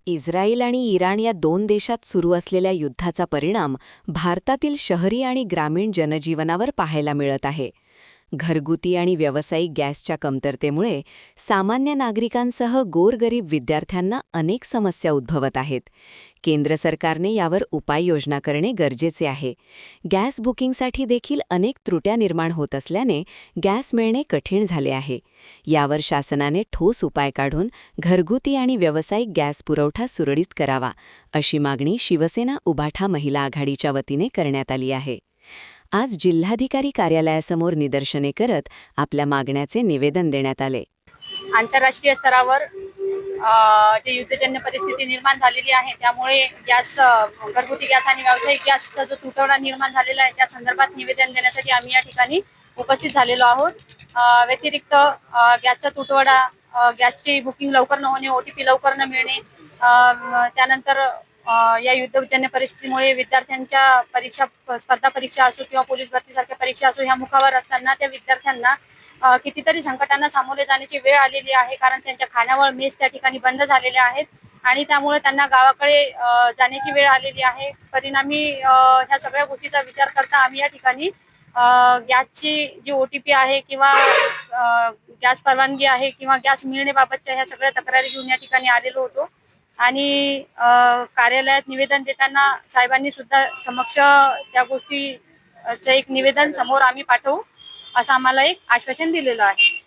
Israel आणि Iran या दोन देशात सुरू असलेल्या युद्धाचा परिणाम भारतातील शहरी आणि ग्रामीण जनजीवनावर पाहायला मिळत आहे. घरगुती आणि व्यावसायिक गॅसच्या कमतरतेमुळे सामान्य नागरिकांसह गोरगरीब विद्यार्थ्यांना अनेक समस्या उद्भवत आहेत. केंद्र सरकारने यावर उपाययोजना करणे गरजेचे आहे. गॅस बुकिंगसाठी देखील अनेक त्रुट्या निर्माण होत असल्याने गॅस मिळणे कठीण झाले आहे. यावर शासनाने ठोस उपाय काढून घरगुती आणि व्यावसायिक गॅस पुरवठा सुरळीत करावा, अशी मागणी शिवसेना उभाठा महिला आघाडीच्या वतीने करण्यात आली आहे. आज जिल्हाधिकारी कार्यालयासमोर निदर्शने करत आपल्या मागण्याचे निवेदन देण्यात आले. आंतरराष्ट्रीय स्तरावर जे युद्धजन्य परिस्थिती निर्माण झालेली आहे, त्यामुळे गॅस घरगुती गॅस आणि व्यावसायिक गॅसचा जो तुटवडा निर्माण झालेला आहे त्या संदर्भात निवेदन देण्यासाठी आम्ही या ठिकाणी उपस्थित झालेलो आहोत. व्यतिरिक्त गॅसचा तुटवडा, गॅसची बुकिंग लवकर न होणे, OTP लवकर न मिळणे, त्यानंतर या युद्धजन्य परिस्थितीमुळे विद्यार्थ्यांच्या परीक्षा, स्पर्धा परीक्षा असो किंवा पोलीस भरतीसारख्या परीक्षा असो, ह्या मुखावर असताना त्या विद्यार्थ्यांना कितीतरी संकटांना सामोरे जाण्याची वेळ आलेली आहे. कारण त्यांच्या खानावळ, मेस त्या ठिकाणी बंद झालेल्या आहेत आणि त्यामुळे त्यांना गावाकडे जाण्याची वेळ आलेली आहे. परिणामी ह्या सगळ्या गोष्टीचा विचार करता आम्ही या ठिकाणी गॅसची जी OTP आहे किंवा गॅस परवानगी आहे किंवा गॅस मिळण्याबाबतच्या ह्या सगळ्या तक्रारी घेऊन या ठिकाणी आलेलो होतो आणि कार्यालयात निवेदन देताना साहेबांनी सुद्धा समक्ष त्या गोष्टीचं एक निवेदन समोर आम्ही पाठवू असं आम्हाला एक आश्वासन दिलेलं आहे.